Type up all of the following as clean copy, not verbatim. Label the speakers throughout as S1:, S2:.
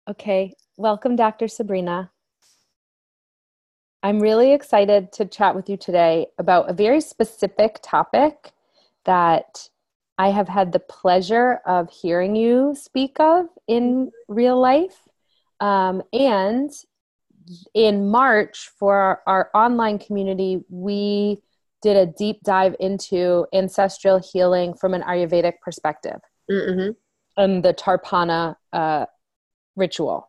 S1: Okay, welcome, Dr. Sabrina. I'm really excited to chat with you today about a very specific topic that I have had the pleasure of hearing you speak of in real life. And in March, for our online community, we did a deep dive into ancestral healing from an Ayurvedic perspective and the Tarpana ritual.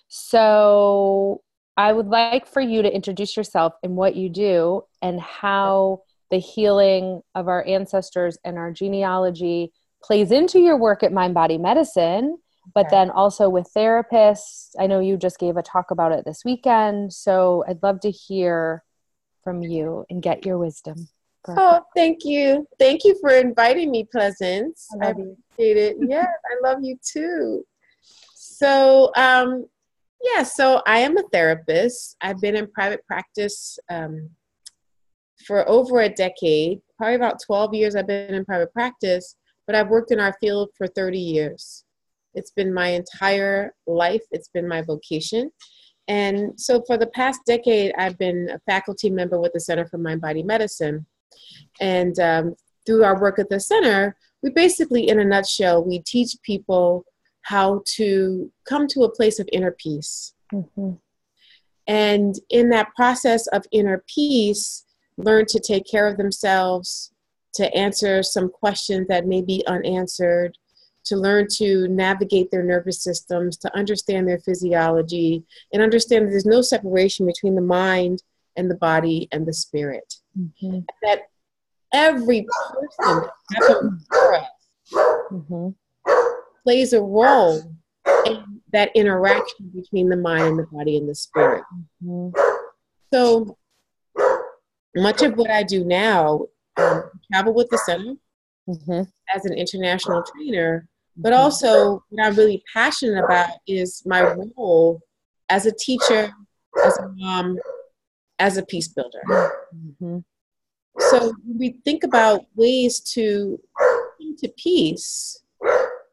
S1: So I would like for you to introduce yourself and what you do and how the healing of our ancestors and our genealogy plays into your work at Mind Body Medicine, but then also with therapists. I know you just gave a talk about it this weekend, so I'd love to hear from you and get your wisdom.
S2: Oh, thank you. Thank you for inviting me, Pleasance. I appreciate it. Yes, I love you too. So, so I am a therapist. I've been in private practice for over a decade, probably about 12 years I've been in private practice, but I've worked in our field for 30 years. It's been my entire life. It's been my vocation. And so for the past decade, I've been a faculty member with the Center for Mind Body Medicine. And through our work at the center, we basically, in a nutshell, we teach people how to come to a place of inner peace. And in that process of inner peace, learn to take care of themselves, to answer some questions that may be unanswered, to learn to navigate their nervous systems, to understand their physiology, and understand that there's no separation between the mind and the body and the spirit. That every person plays a role in that interaction between the mind and the body and the spirit. So much of what I do now, travel with the center as an international trainer, but also what I'm really passionate about is my role as a teacher, as a mom, as a peace builder. So when we think about ways to come to peace,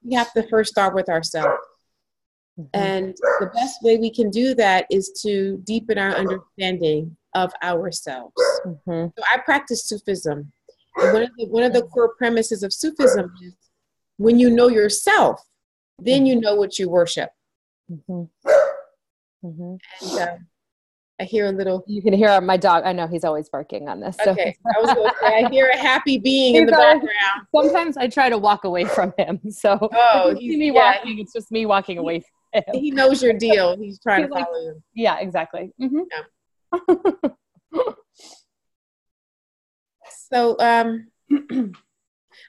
S2: we have to first start with ourselves. And the best way we can do that is to deepen our understanding of ourselves. So I practice Sufism. And one of the core premises of Sufism is when you know yourself, then you know what you worship. And I hear a little...
S1: You can hear my dog. I know he's always barking on this. So.
S2: Okay. I was going to say, I hear a happy being in the background.
S1: Sometimes I try to walk away from him. So if you see me walking, it's just me walking away from him.
S2: He knows your deal. He's trying to follow you.
S1: Yeah, exactly.
S2: So, I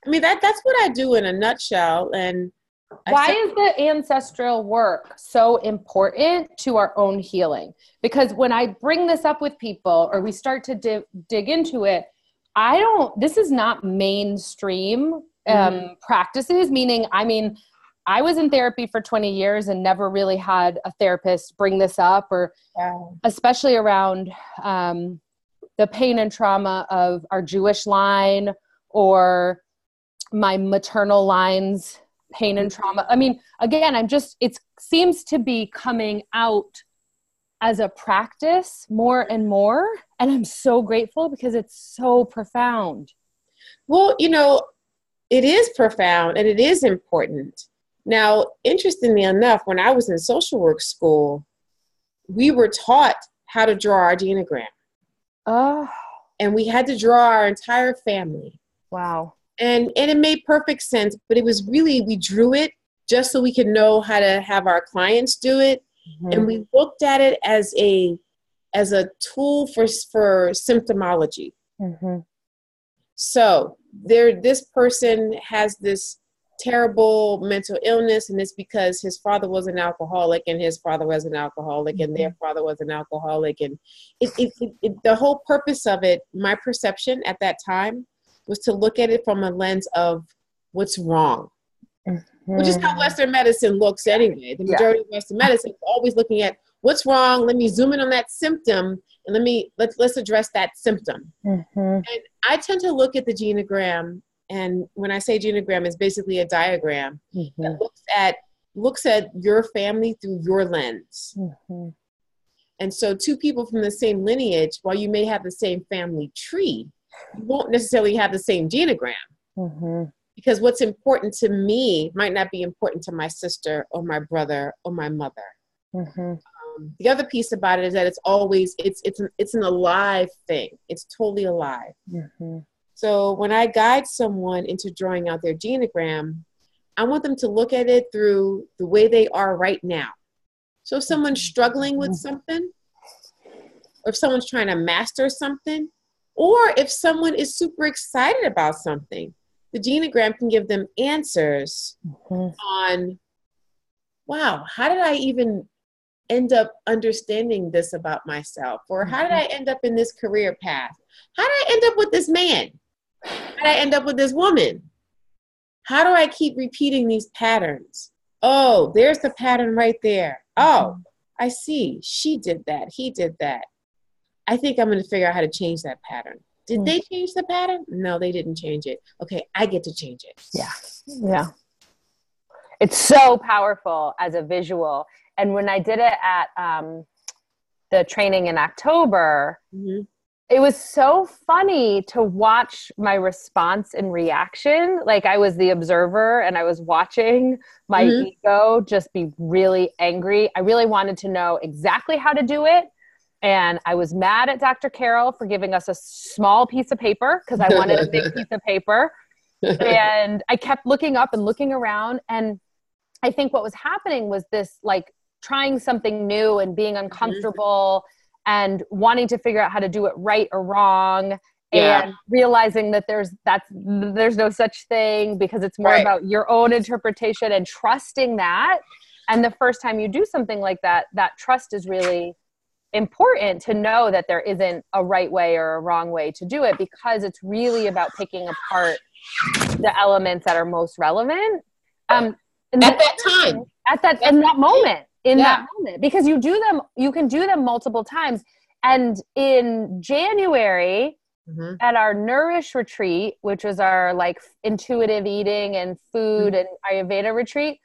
S2: mean, that's what I do in a nutshell. And
S1: why is the ancestral work so important to our own healing? Because when I bring this up with people or we start to dig into it, this is not mainstream practices, meaning, I was in therapy for 20 years and never really had a therapist bring this up or especially around the pain and trauma of our Jewish line or my maternal line's pain and trauma. Again, it seems to be coming out as a practice more and more. And I'm so grateful because it's so profound.
S2: Well, it is profound and it is important. Now, interestingly enough, when I was in social work school, we were taught how to draw our genogram. And we had to draw our entire family.
S1: Wow.
S2: And it made perfect sense, but it was really, we drew it just so we could know how to have our clients do it. And we looked at it as a tool for symptomology. So this person has this terrible mental illness, and it's because his father was an alcoholic and his father was an alcoholic and their father was an alcoholic. And the whole purpose of it, my perception at that time, was to look at it from a lens of what's wrong, which is how Western medicine looks anyway. The majority of Western medicine is always looking at what's wrong. Let me zoom in on that symptom and let's address that symptom. And I tend to look at the genogram, and when I say genogram, it's basically a diagram that looks at looks at your family through your lens.
S1: Mm-hmm.
S2: And so two people from the same lineage, while you may have the same family tree, you won't necessarily have the same genogram.
S1: Mm-hmm.
S2: Because what's important to me might not be important to my sister or my brother or my mother.
S1: Mm-hmm.
S2: The other piece about it is that it's always, it's an alive thing. It's totally alive.
S1: Mm-hmm.
S2: So when I guide someone into drawing out their genogram, I want them to look at it through the way they are right now. So if someone's struggling with something, or if someone's trying to master something, or if someone is super excited about something, the genogram can give them answers on, wow, how did I even end up understanding this about myself? Or how did I end up in this career path? How did I end up with this man? How did I end up with this woman? How do I keep repeating these patterns? Oh, there's the pattern right there. Oh, I see. She did that. He did that. I think I'm going to figure out how to change that pattern. Did they change the pattern? No, they didn't change it. Okay, I get to change it.
S1: Yeah. Yeah. It's so powerful as a visual. And when I did it at the training in October, it was so funny to watch my response and reaction. Like I was the observer and I was watching my ego just be really angry. I really wanted to know exactly how to do it. And I was mad at Dr. Carroll for giving us a small piece of paper because I wanted a big piece of paper. And I kept looking up and looking around. And I think what was happening was this, like, trying something new and being uncomfortable and wanting to figure out how to do it right or wrong, and realizing that there's no such thing because it's more about your own interpretation and trusting that. And the first time you do something like that, that trust is really important, to know that there isn't a right way or a wrong way to do it, because it's really about picking apart the elements that are most relevant at that moment, because you can do them multiple times. And in January at our Nourish retreat, which was our like intuitive eating and food and Ayurveda retreat,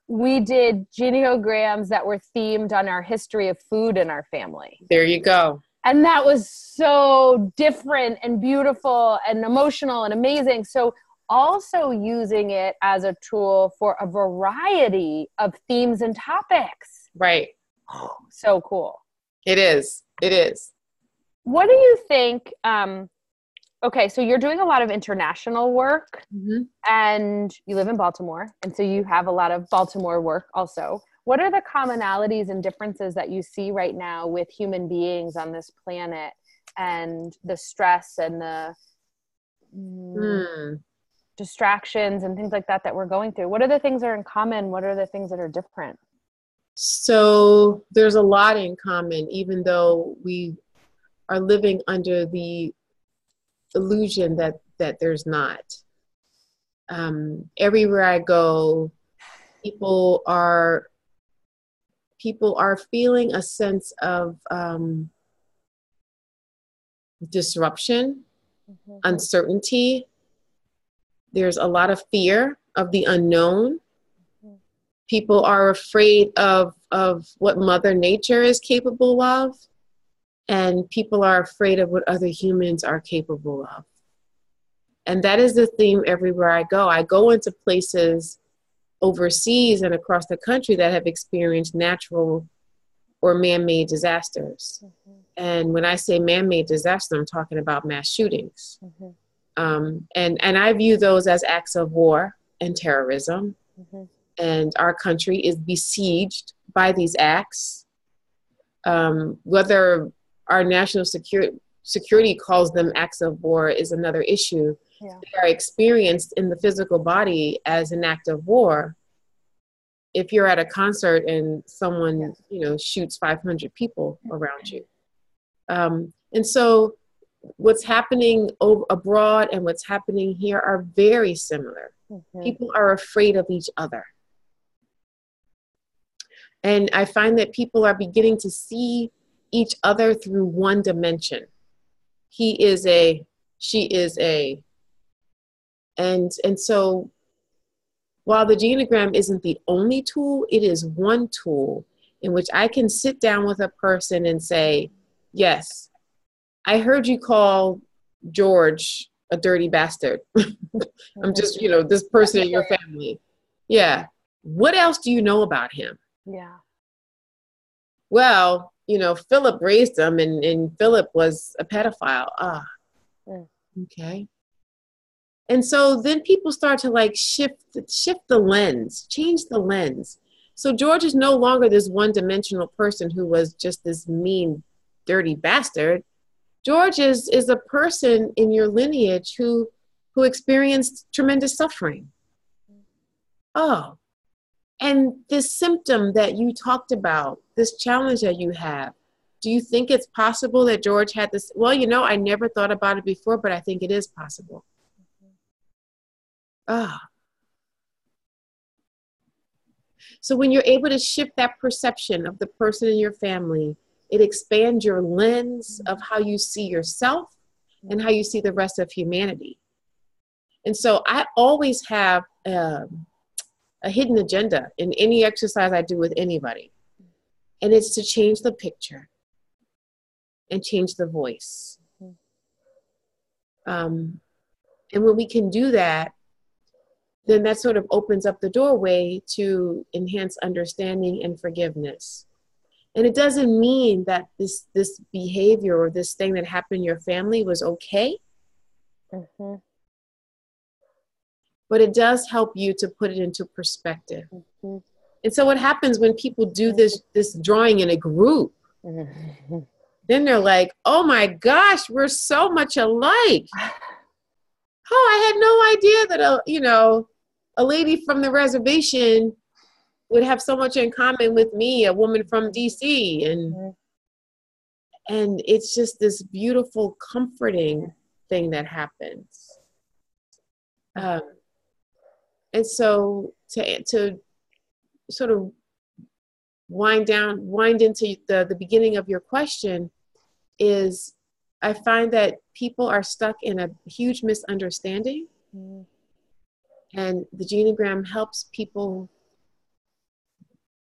S1: we did geneograms that were themed on our history of food in our family.
S2: There you go.
S1: And that was so different and beautiful and emotional and amazing. So also using it as a tool for a variety of themes and topics.
S2: Right.
S1: Oh, so cool.
S2: It is. It is.
S1: What do you think? Okay, so you're doing a lot of international work and you live in Baltimore. And so you have a lot of Baltimore work also. What are the commonalities and differences that you see right now with human beings on this planet and the stress and the distractions and things like that we're going through? What are the things that are in common? What are the things that are different?
S2: So there's a lot in common, even though we are living under the illusion that there's not. Everywhere I go, people are feeling a sense of disruption, uncertainty. There's a lot of fear of the unknown. People are afraid of what Mother Nature is capable of. And people are afraid of what other humans are capable of. And that is the theme everywhere I go. I go into places overseas and across the country that have experienced natural or man-made disasters. And when I say man-made disaster, I'm talking about mass shootings. And I view those as acts of war and terrorism. And our country is besieged by these acts. Whether our national security calls them acts of war is another issue. They are experienced in the physical body as an act of war. If you're at a concert and someone, shoots 500 people around you. And so what's happening abroad and what's happening here are very similar. People are afraid of each other. And I find that people are beginning to see each other through one dimension. He is a, she is a, and so while the genogram isn't the only tool, it is one tool in which I can sit down with a person and say, yes, I heard you call George a dirty bastard. I'm just, this person in your family. Yeah. What else do you know about him?
S1: Yeah.
S2: Well, Philip raised him and Philip was a pedophile. Okay. And so then people start to like shift the lens, change the lens. So George is no longer this one-dimensional person who was just this mean, dirty bastard. George is a person in your lineage who experienced tremendous suffering. Oh, and this symptom that you talked about, this challenge that you have, do you think it's possible that George had this? Well, I never thought about it before, but I think it is possible. So when you're able to shift that perception of the person in your family, it expands your lens of how you see yourself and how you see the rest of humanity. And so I always have a hidden agenda in any exercise I do with anybody. And it's to change the picture and change the voice. And when we can do that, then that sort of opens up the doorway to enhance understanding and forgiveness. And it doesn't mean that this behavior or this thing that happened in your family was okay.
S1: Mm-hmm.
S2: But it does help you to put it into perspective. Mm-hmm. And so what happens when people do this drawing in a group, mm-hmm. then they're like, oh my gosh, we're so much alike. Oh, I had no idea that, a lady from the reservation would have so much in common with me, a woman from DC. And it's just this beautiful, comforting thing that happens. And so to sort of wind into the beginning of your question is, I find that people are stuck in a huge misunderstanding. Mm-hmm. And the genogram helps people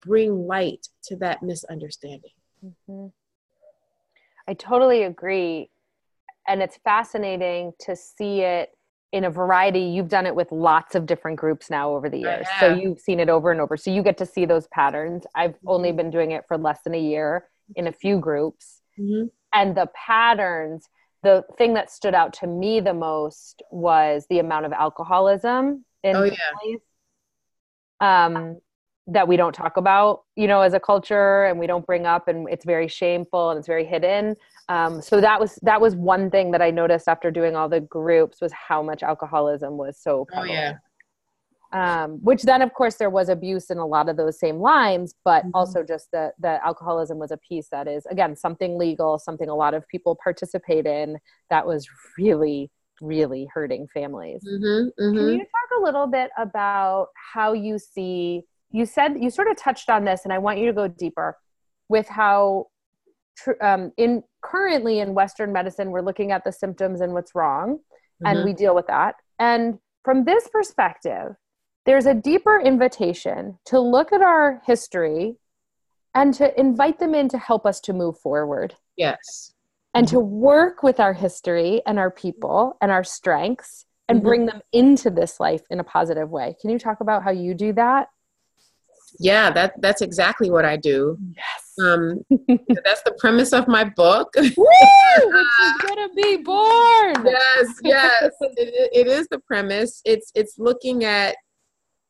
S2: bring light to that misunderstanding.
S1: Mm-hmm. I totally agree. And it's fascinating to see it in a variety. You've done it with lots of different groups now over the years. So you've seen it over and over. So you get to see those patterns. I've only been doing it for less than a year in a few groups. Mm-hmm. And the patterns, the thing that stood out to me the most was the amount of alcoholism in families that we don't talk about, as a culture, and we don't bring up, and it's very shameful and it's very hidden. So that was one thing that I noticed after doing all the groups, was how much alcoholism was so prevalent. Which then, of course, there was abuse in a lot of those same lines, but mm-hmm. also just the alcoholism was a piece that is, again, something legal, something a lot of people participate in, that was really, really hurting families. Mm-hmm, mm-hmm. Can you talk a little bit about how you see, you said, you sort of touched on this, and I want you to go deeper with how currently in Western medicine, we're looking at the symptoms and what's wrong, mm-hmm. and we deal with that. And from this perspective, there's a deeper invitation to look at our history and to invite them in to help us to move forward.
S2: Yes.
S1: And mm-hmm. to work with our history and our people and our strengths and mm-hmm. bring them into this life in a positive way. Can you talk about how you do that?
S2: Yeah, that's exactly what I do.
S1: Yes.
S2: That's the premise of my book.
S1: Woo! Which is gonna be born.
S2: Yes. It is the premise. It's looking at,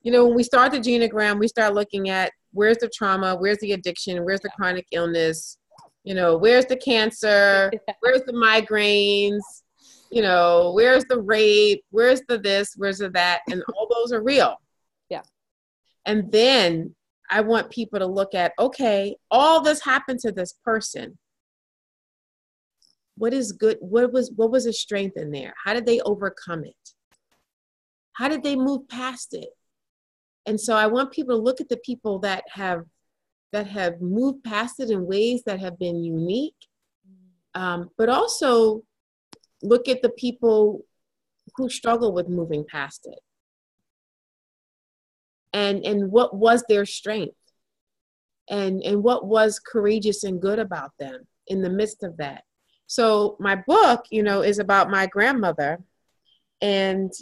S2: when we start the genogram, we start looking at where's the trauma, where's the addiction, where's the chronic illness, where's the cancer, where's the migraines, where's the rape, where's the this, where's the that, and all those are real.
S1: Yeah.
S2: And then I want people to look at, okay, all this happened to this person. What is good? What was a strength in there? How did they overcome it? How did they move past it? And so I want people to look at the people that have moved past it in ways that have been unique, but also look at the people who struggle with moving past it. and what was their strength, and what was courageous and good about them in the midst of that. So my book, is about my grandmother, and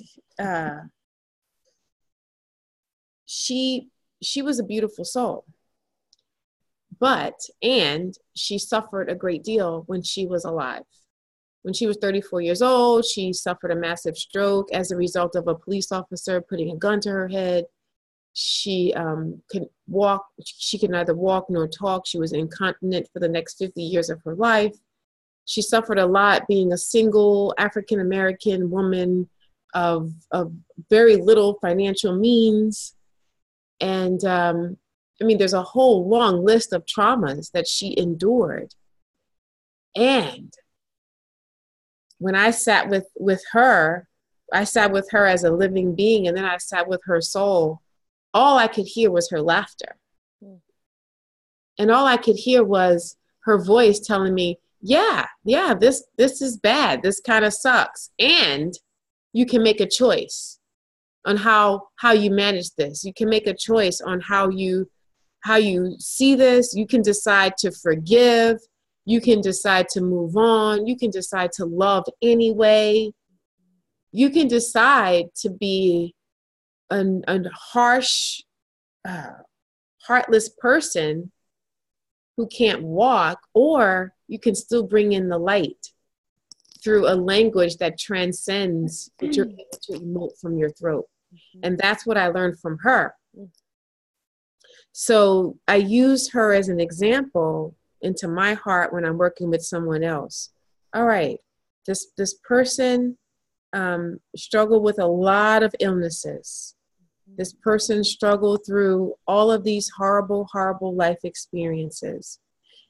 S2: she was a beautiful soul, and she suffered a great deal when she was alive. When she was 34 years old, she suffered a massive stroke as a result of a police officer putting a gun to her head. She could walk. She could neither walk nor talk. She was incontinent for the next 50 years of her life. She suffered a lot being a single African-American woman of very little financial means. And there's a whole long list of traumas that she endured. And when I sat with her, I sat with her as a living being, and then I sat with her soul. All I could hear was her laughter. And all I could hear was her voice telling me, yeah, this is bad. This kind of sucks. And you can make a choice on how you manage this. You can make a choice on how you see this. You can decide to forgive. You can decide to move on. You can decide to love anyway. You can decide to be a harsh, heartless person who can't walk, or you can still bring in the light through a language that transcends what you're able to emote from your throat. And that's what I learned from her. So I use her as an example into my heart when I'm working with someone else. All right, this person struggled with a lot of illnesses. This person struggled through all of these horrible, horrible life experiences.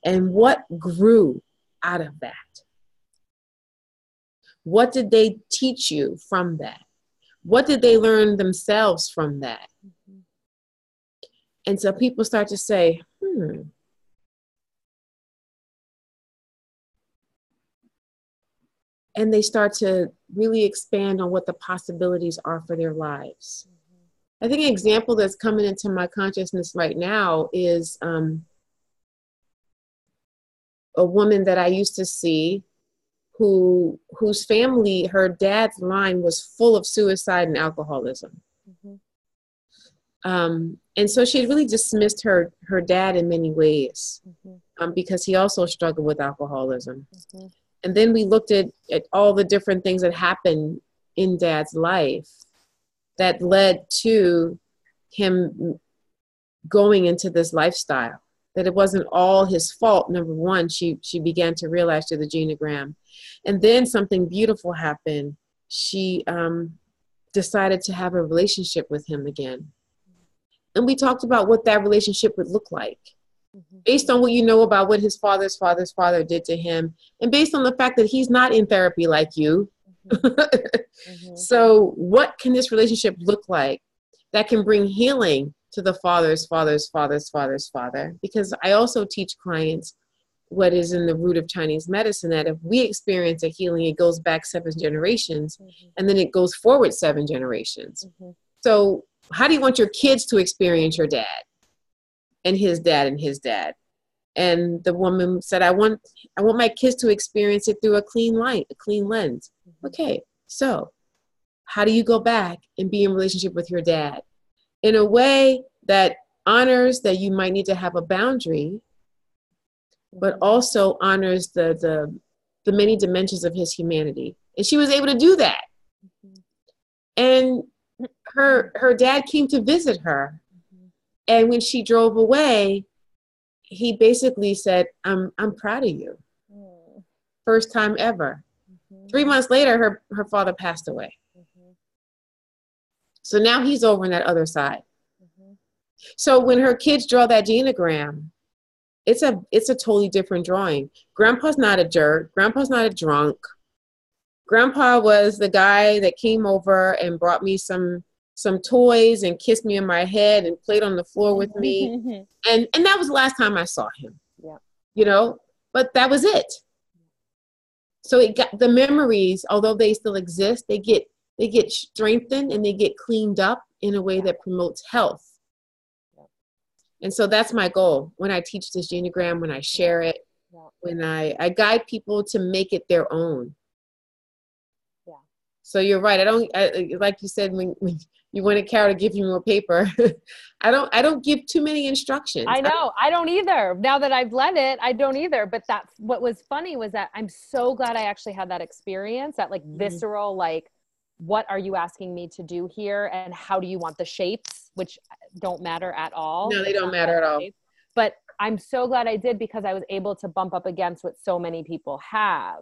S2: And what grew out of that? What did they teach you from that? What did they learn themselves from that? And so people start to say, and they start to really expand on what the possibilities are for their lives. I think an example that's coming into my consciousness right now is a woman that I used to see whose family, her dad's line was full of suicide and alcoholism. And so she had really dismissed her dad in many ways because he also struggled with alcoholism. And then we looked at all the different things that happened in dad's life that led to him going into this lifestyle, that it wasn't all his fault. Number one, she began to realize through the genogram. And then something beautiful happened. She decided to have a relationship with him again. And we talked about what that relationship would look like, based on what you know about what his father's father did to him, and based on the fact that he's not in therapy like you. So what can this relationship look like that can bring healing to the father's father? Because I also teach clients what is in the root of Chinese medicine, that if we experience a healing, it goes back 7 generations, and then it goes forward 7 generations. So how do you want your kids to experience your dad and his dad and his dad? And the woman said, I want my kids to experience it through a clean light, a clean lens. Okay, so how do you go back and be in relationship with your dad in a way that honors that you might need to have a boundary, but also honors the many dimensions of his humanity? And she was able to do that. And her dad came to visit her. And when she drove away, he basically said, I'm proud of you. First time ever. 3 months later, her father passed away. So now he's over on that other side. So when her kids draw that genogram, it's a totally different drawing. Grandpa's not a jerk. Grandpa's not a drunk. Grandpa was the guy that came over and brought me some toys and kissed me in my head and played on the floor with me. And that was the last time I saw him. But that was it. So it got the memories, although they still exist, they get strengthened and they get cleaned up in a way that promotes health. And so that's my goal when I teach this Enneagram, when I share it, when I guide people to make it their own.
S1: Yeah.
S2: So you're right. Like you said, when you wanted Carol to give you more paper, I don't give too many instructions.
S1: I know. I don't either. Now that I've led it, I don't either. But what was funny was that I'm so glad I actually had that experience, that like visceral, like, what are you asking me to do here? And how do you want the shapes, which don't matter at all.
S2: No, they don't matter at all.
S1: But I'm so glad I did, because I was able to bump up against what so many people have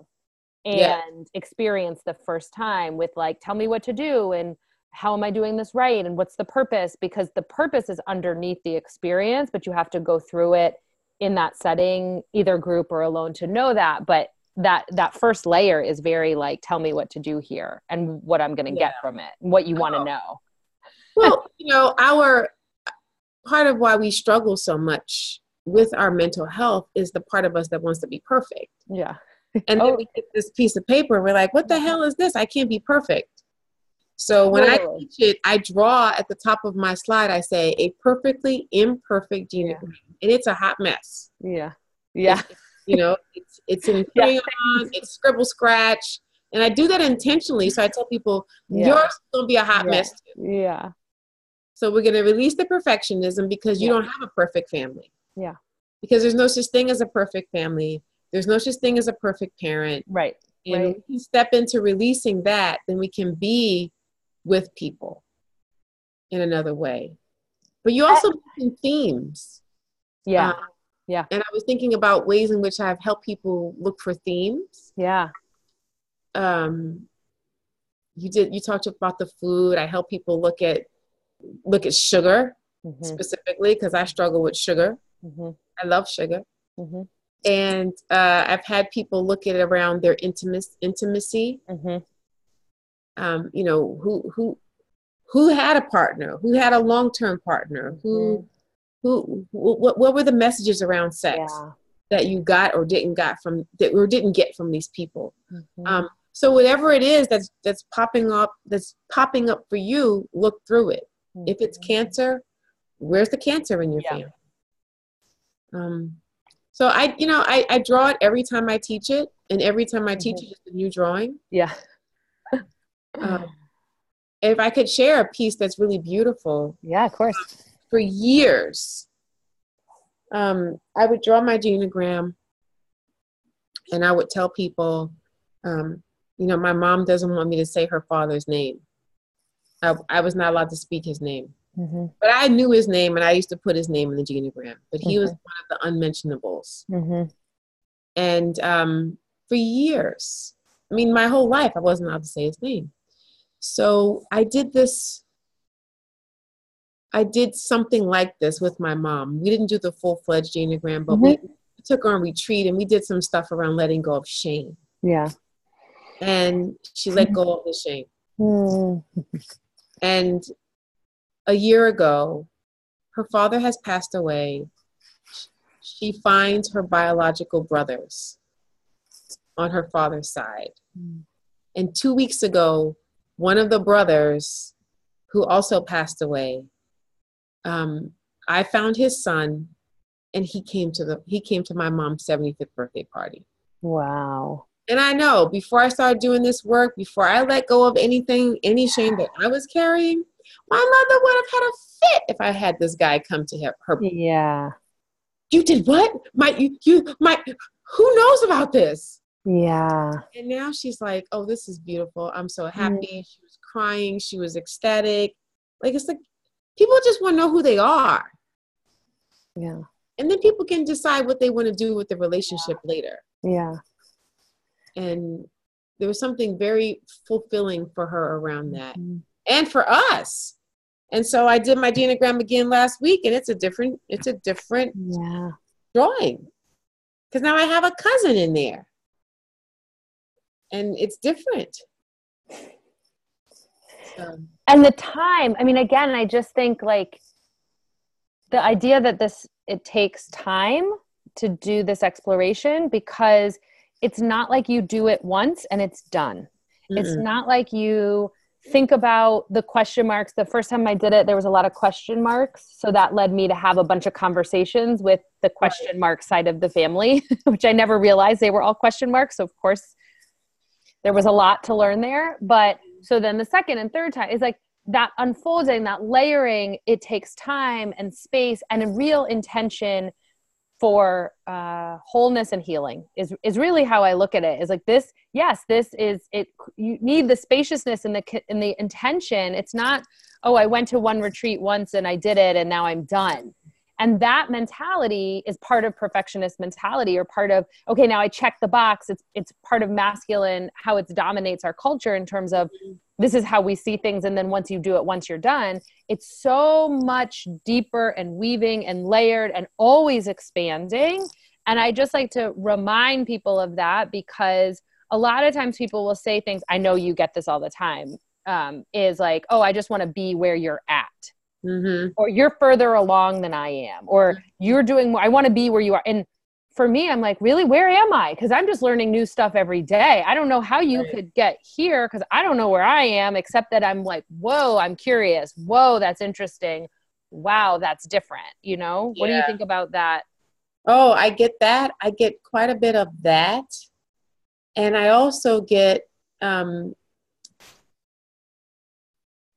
S1: and experience the first time with like, tell me what to do and how am I doing this right? And what's the purpose? Because the purpose is underneath the experience, but you have to go through it in that setting, either group or alone, to know that. But that first layer is very like, tell me what to do here and what I'm going to get from it, and what you want to know.
S2: Well, our part of why we struggle so much with our mental health is the part of us that wants to be perfect.
S1: Yeah.
S2: And then we get this piece of paper and we're like, what the hell is this? I can't be perfect. So when I teach it, I draw at the top of my slide, I say a perfectly imperfect Enneagram. And it's a hot mess.
S1: Yeah. Yeah.
S2: It's in crayon, it's scribble scratch. And I do that intentionally. So I tell people, yours is going to be a hot mess too.
S1: Yeah.
S2: So we're going to release the perfectionism, because you don't have a perfect family.
S1: Yeah.
S2: Because there's no such thing as a perfect family. There's no such thing as a perfect parent.
S1: Right.
S2: And when we step into releasing that, then we can be with people in another way. But you also mentioned themes.
S1: Yeah.
S2: And I was thinking about ways in which I've helped people look for themes.
S1: Yeah.
S2: You talked about the food. I help people look at sugar specifically, because I struggle with sugar. I love sugar. And I've had people look at it around their intimacy. Who had a partner, who had a long-term partner, what were the messages around sex that you got or didn't get from these people. So whatever it is that's popping up for you, look through it. If it's cancer, where's the cancer in your family? So I draw it every time I teach it, and every time I teach it, it's a new drawing.
S1: Yeah.
S2: If I could share a piece that's really beautiful.
S1: Yeah, of course.
S2: For years, I would draw my genogram, and I would tell people, my mom doesn't want me to say her father's name. I was not allowed to speak his name. But I knew his name, and I used to put his name in the genogram. But he was one of the unmentionables. And for years, my whole life, I wasn't allowed to say his name. So I did something like this with my mom. We didn't do the full-fledged genogram, but we took her on retreat, and we did some stuff around letting go of shame.
S1: Yeah.
S2: And she let go of the shame. And a year ago, her father has passed away. She finds her biological brothers on her father's side. And 2 weeks ago, one of the brothers, who also passed away, I found his son, and he came to my mom's 75th birthday party.
S1: Wow.
S2: And I know, before I started doing this work, before I let go of any shame that I was carrying, my mother would have had a fit if I had this guy come to her.
S1: Yeah.
S2: You did what? Who knows about this?
S1: Yeah.
S2: And now she's like, oh, this is beautiful. I'm so happy. She was crying. She was ecstatic. It's like people just want to know who they are.
S1: Yeah.
S2: And then people can decide what they want to do with the relationship later.
S1: Yeah.
S2: And there was something very fulfilling for her around that. And for us. And so I did my genogram again last week, and it's a different drawing. Because now I have a cousin in there. And it's different. So.
S1: And the time, again, I just think like the idea that it takes time to do this exploration, because it's not like you do it once and it's done. It's not like you think about the question marks. The first time I did it, there was a lot of question marks. So that led me to have a bunch of conversations with the question mark side of the family, which I never realized they were all question marks. So of course there was a lot to learn there. But so then the second and third time is like that unfolding, that layering, it takes time and space and a real intention for wholeness and healing is really how I look at it. Is like this, yes, this is it. You need the spaciousness and the intention. It's not, oh, I went to one retreat once and I did it and now I'm done. And that mentality is part of perfectionist mentality, or part of, okay, now I check the box. It's part of masculine, how it dominates our culture in terms of this is how we see things. And then once you do it, once you're done, it's so much deeper and weaving and layered and always expanding. And I just like to remind people of that, because a lot of times people will say things, I know you get this all the time, is like, oh, I just want to be where you're at. Mm-hmm. Or you're further along than I am, or you're doing more. I want to be where you are. And for me, I'm like, really, where am I? Because I'm just learning new stuff every day. I don't know how you could get here, because I don't know where I am, except that I'm like, whoa, I'm curious. Whoa, that's interesting. Wow, that's different. You know, what do you think about that?
S2: Oh, I get that. I get quite a bit of that. And I also get,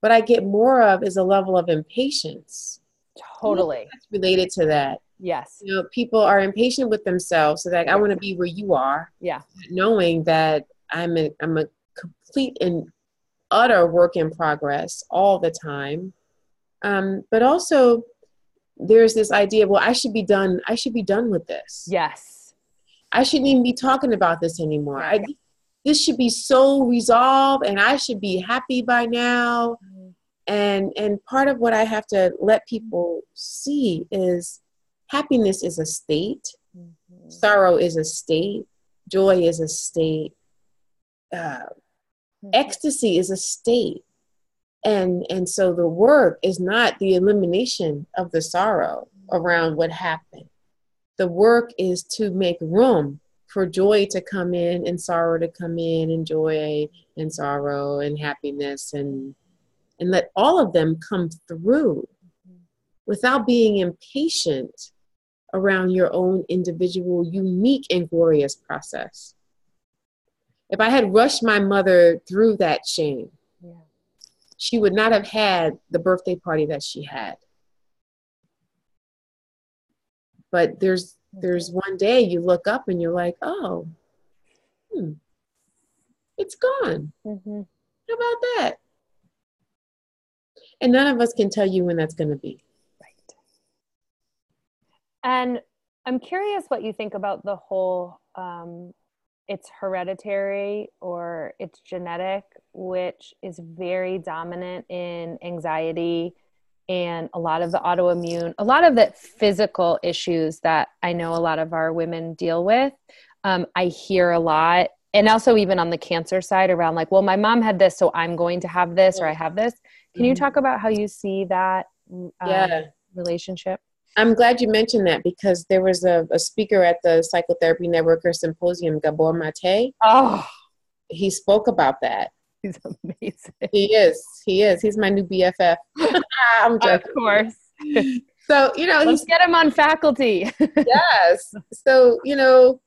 S2: what I get more of is a level of impatience.
S1: Totally.
S2: That's related to that.
S1: Yes.
S2: You know, people are impatient with themselves. So like, I want to be where you are.
S1: Yeah.
S2: Knowing that I'm a complete and utter work in progress all the time. But also there's this idea, well, I should be done with this.
S1: Yes.
S2: I shouldn't even be talking about this anymore. This should be so resolved and I should be happy by now. And part of what I have to let people see is happiness is a state. Mm-hmm. Sorrow is a state. Joy is a state. Ecstasy is a state. And so the work is not the elimination of the sorrow around what happened. The work is to make room for joy to come in and sorrow to come in, and joy and sorrow and happiness, and let all of them come through without being impatient around your own individual, unique and glorious process. If I had rushed my mother through that shame, she would not have had the birthday party that she had. But there's one day you look up and you're like, oh, it's gone. Mm-hmm. How about that? And none of us can tell you when that's going to be.
S1: Right. And I'm curious what you think about the whole, it's hereditary or it's genetic, which is very dominant in anxiety and a lot of the autoimmune, a lot of the physical issues that I know a lot of our women deal with. I hear a lot. And also even on the cancer side around like, well, my mom had this, so I'm going to have this, or I have this. Can you talk about how you see that relationship?
S2: I'm glad you mentioned that, because there was a speaker at the Psychotherapy Networker Symposium, Gabor Mate.
S1: Oh,
S2: he spoke about that.
S1: He's amazing.
S2: He is. He's my new BFF. I'm joking.
S1: Of course.
S2: So, you know,
S1: let's get him on faculty.
S2: Yes. So, you know,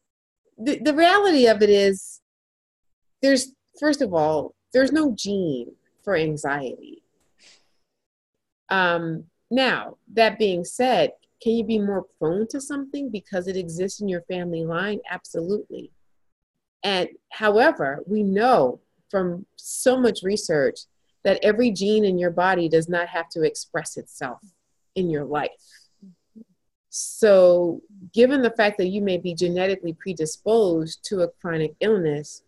S2: the reality of it is first of all, there's no gene for anxiety. Now, that being said, can you be more prone to something because it exists in your family line? Absolutely. And however, we know from so much research that every gene in your body does not have to express itself in your life. So given the fact that you may be genetically predisposed to a chronic illness,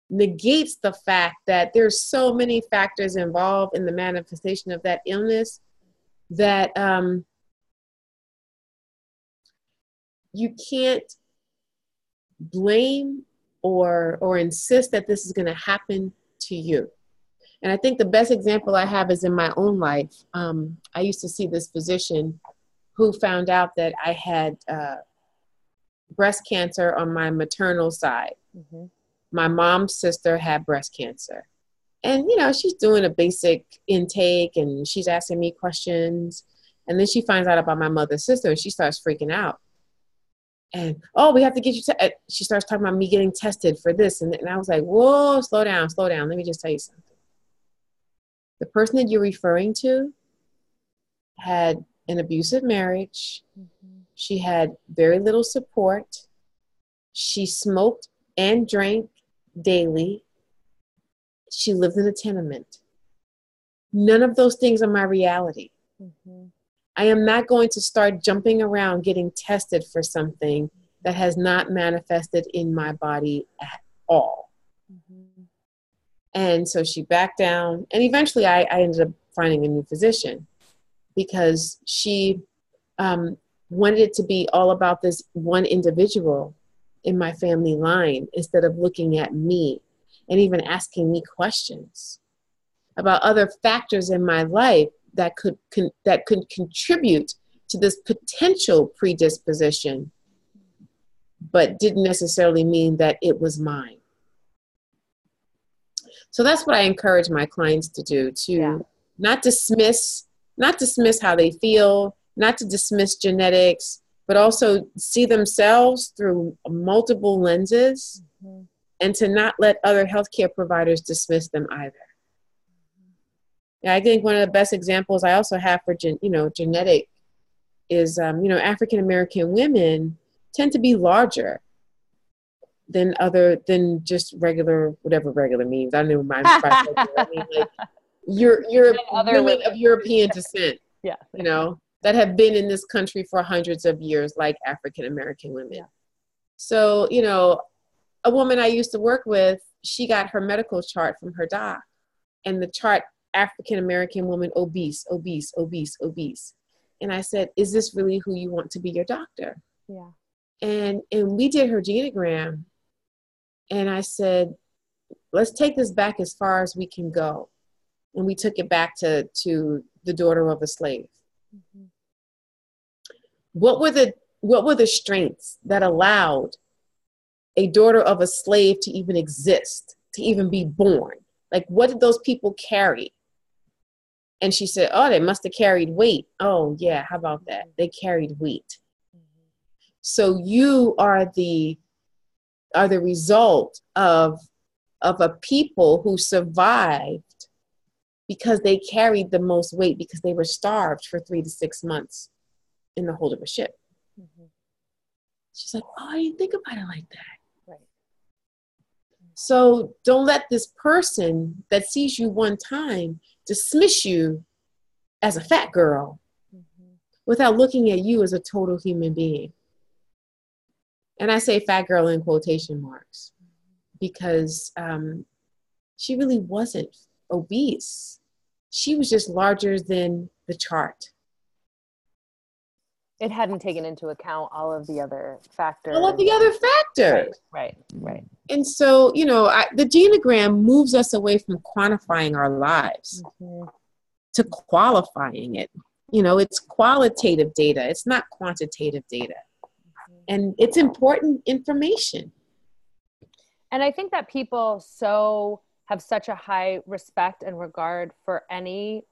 S2: negates the fact that there's so many factors involved in the manifestation of that illness that you can't blame or insist that this is going to happen to you. And I think the best example I have is in my own life. I used to see this physician who found out that I had breast cancer on my maternal side. Mm-hmm. My mom's sister had breast cancer. And, she's doing a basic intake and she's asking me questions. And then she finds out about my mother's sister and she starts freaking out. And, oh, we have to get you she starts talking about me getting tested for this. And I was like, whoa, slow down, slow down. Let me just tell you something. The person that you're referring to had an abusive marriage. Mm-hmm. She had very little support. She smoked and drank daily. She lived in a tenement. None of those things are my reality. Mm-hmm. I am not going to start jumping around getting tested for something that has not manifested in my body at all. Mm-hmm. And so she backed down. And eventually I ended up finding a new physician because she wanted it to be all about this one individual in my family line instead of looking at me and even asking me questions about other factors in my life that could contribute to this potential predisposition, but didn't necessarily mean that it was mine. So that's what I encourage my clients to do, to not dismiss how they feel, not to dismiss genetics, but also see themselves through multiple lenses, mm-hmm. and to not let other healthcare providers dismiss them either. Yeah, I think one of the best examples I also have for genetic is African American women tend to be larger than just regular, whatever regular means. I don't know my I mean, like you're women of European descent, that have been in this country for hundreds of years, like African American women. Yeah. So, a woman I used to work with, she got her medical chart from her doc, and the chart, African-American woman, obese, obese, obese, obese. And I said, is this really who you want to be your doctor? Yeah. And we did her genogram. And I said, let's take this back as far as we can go. And we took it back to the daughter of a slave. Mm-hmm. What were the strengths that allowed a daughter of a slave to even exist, to even be born? Like, what did those people carry? And she said, oh, they must have carried weight. Oh, yeah, how about that? They carried weight. Mm-hmm. So you are the result of a people who survived because they carried the most weight because they were starved for 3 to 6 months in the hold of a ship. Mm-hmm. She's like, oh, I didn't think about it like that. Right. So don't let this person that sees you one time dismiss you as a fat girl, mm-hmm. without looking at you as a total human being. And I say fat girl in quotation marks, because she really wasn't obese. She was just larger than the chart.
S1: It hadn't taken into account all of the other factors.
S2: Right. And so, the genogram moves us away from quantifying our lives, mm-hmm. to qualifying it. It's qualitative data. It's not quantitative data. Mm-hmm. And it's important information.
S1: And I think that people have such a high respect and regard for any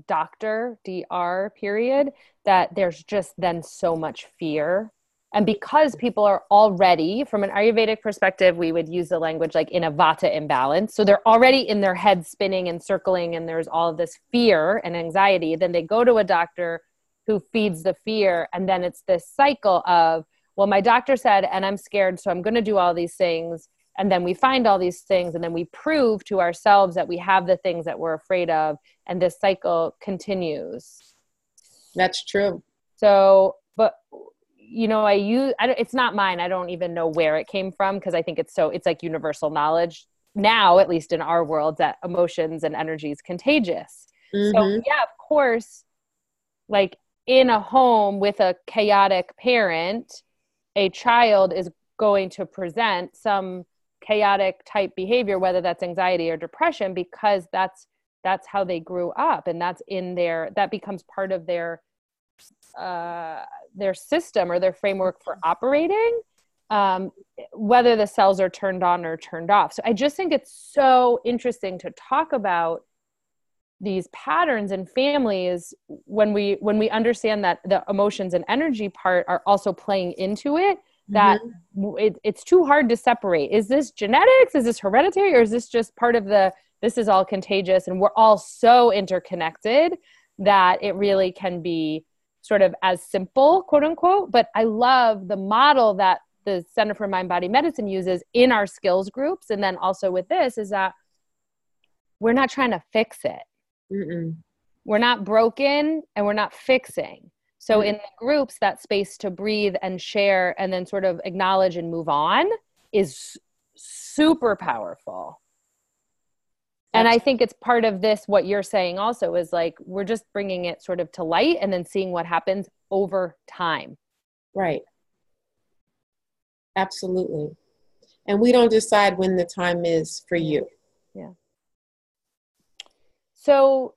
S1: doctor, DR, period, that there's just then so much fear. And because people are already, from an Ayurvedic perspective, we would use the language like in a vata imbalance. So they're already in their head spinning and circling, and there's all of this fear and anxiety. Then they go to a doctor who feeds the fear. And then it's this cycle of, well, my doctor said, and I'm scared, so I'm going to do all these things. And then we find all these things, and then we prove to ourselves that we have the things that we're afraid of. And this cycle continues.
S2: That's true.
S1: So, but it's not mine. I don't even know where it came from, because I think it's like universal knowledge now, at least in our world, that emotions and energy is contagious. Mm-hmm. So yeah, of course, like in a home with a chaotic parent, a child is going to present some chaotic type behavior, whether that's anxiety or depression, because that's how they grew up, and that becomes part of their system or their framework for operating. whether the cells are turned on or turned off. So I just think it's so interesting to talk about these patterns in families when we understand that the emotions and energy part are also playing into it, that it's too hard to separate. Is this genetics? Is this hereditary? Or is this just part of this is all contagious and we're all so interconnected that it really can be sort of as simple, quote unquote. But I love the model that the Center for Mind Body Medicine uses in our skills groups. And then also with this is that we're not trying to fix it. Mm-mm. We're not broken and we're not fixing. So in the groups, that space to breathe and share and then sort of acknowledge and move on is super powerful. And I think it's part of this, what you're saying also is like, we're just bringing it sort of to light and then seeing what happens over time.
S2: Right. Absolutely. And we don't decide when the time is for you.
S1: Yeah. So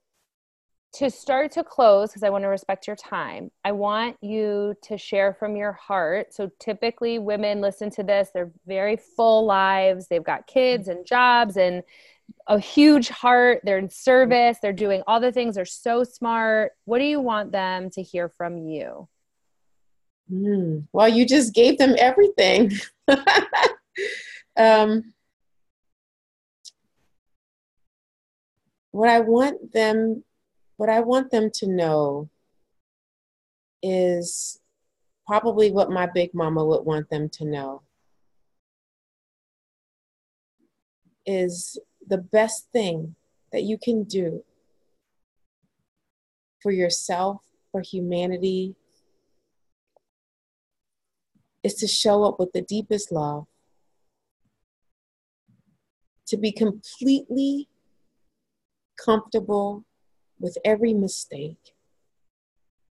S1: to start to close, because I want to respect your time, I want you to share from your heart. So typically women listen to this, they're very full lives. They've got kids and jobs and a huge heart. They're in service. They're doing all the things. They're so smart. What do you want them to hear from you?
S2: Well, you just gave them everything. What I want them to know is probably what my big mama would want them to know. Is the best thing that you can do for yourself, for humanity, is to show up with the deepest love, to be completely comfortable with every mistake,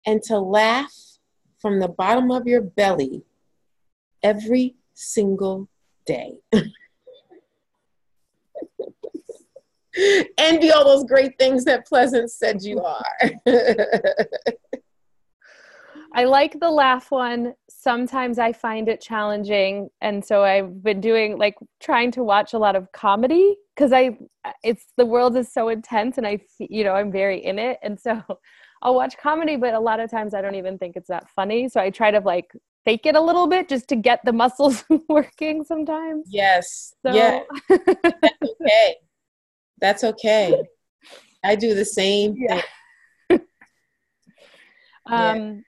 S2: and to laugh from the bottom of your belly every single day. And be all those great things that Pleasance said you are.
S1: I like the laugh one. Sometimes I find it challenging. And so I've been doing trying to watch a lot of comedy because the world is so intense and I'm very in it. And so I'll watch comedy, but a lot of times I don't even think it's that funny. So I try to fake it a little bit just to get the muscles working sometimes.
S2: Yes.
S1: So.
S2: Yeah. That's okay. That's okay. I do the same thing.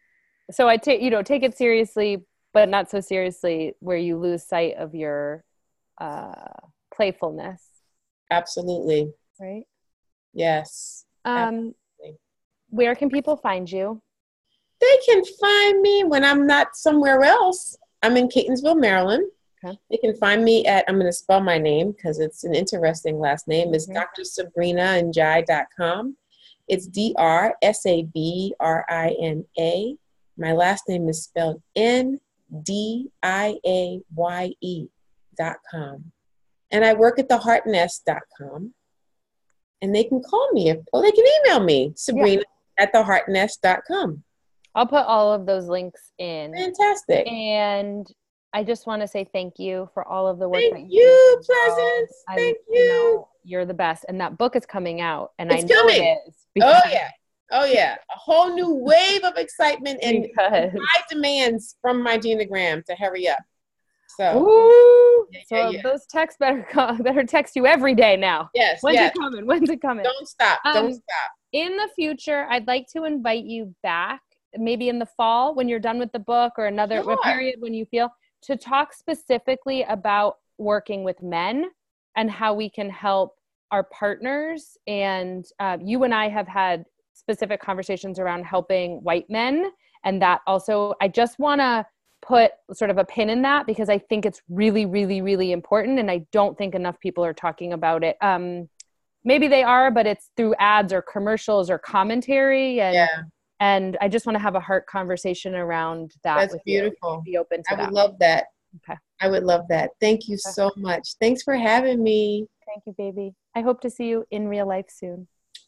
S1: So I take it seriously, but not so seriously where you lose sight of your playfulness.
S2: Absolutely.
S1: Right?
S2: Yes. Absolutely.
S1: Where can people find you?
S2: They can find me when I'm not somewhere else. I'm in Catonsville, Maryland. Okay. They can find me at, I'm going to spell my name because it's an interesting last name. It's drsabrina.com. It's DrSabrina. My last name is spelled NDIAYE.com. And I work at theheartnest.com. And they can call me, or they can email me, Sabrina at theheartnest.com.
S1: I'll put all of those links in.
S2: Fantastic.
S1: And I just want to say thank you for all of the work that
S2: you do. Pleasance. Thank you.
S1: You're the best. And that book is coming out. And
S2: it's
S1: I know
S2: coming.
S1: it is.
S2: Oh, yeah. A whole new wave of excitement and high demands from my genogram to hurry up. So,
S1: those texts better text you every day now.
S2: Yes.
S1: When's it coming? When's it coming?
S2: Don't stop. Don't stop.
S1: In the future, I'd like to invite you back, maybe in the fall when you're done with the book or another period when you feel, to talk specifically about working with men and how we can help our partners. And you and I have had specific conversations around helping white men. And that also, I just want to put sort of a pin in that because I think it's really, really, really important. And I don't think enough people are talking about it. Maybe they are, but it's through ads or commercials or commentary. And I just want to have a heart conversation around that.
S2: That's beautiful.
S1: Be open to that.
S2: I would love that.
S1: Okay.
S2: I would love that. Thank you so much. Thanks for having me.
S1: Thank you, baby. I hope to see you in real life soon.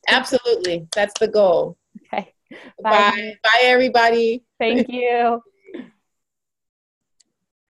S2: Absolutely. That's the goal.
S1: Okay.
S2: Bye. Bye, everybody.
S1: Thank you.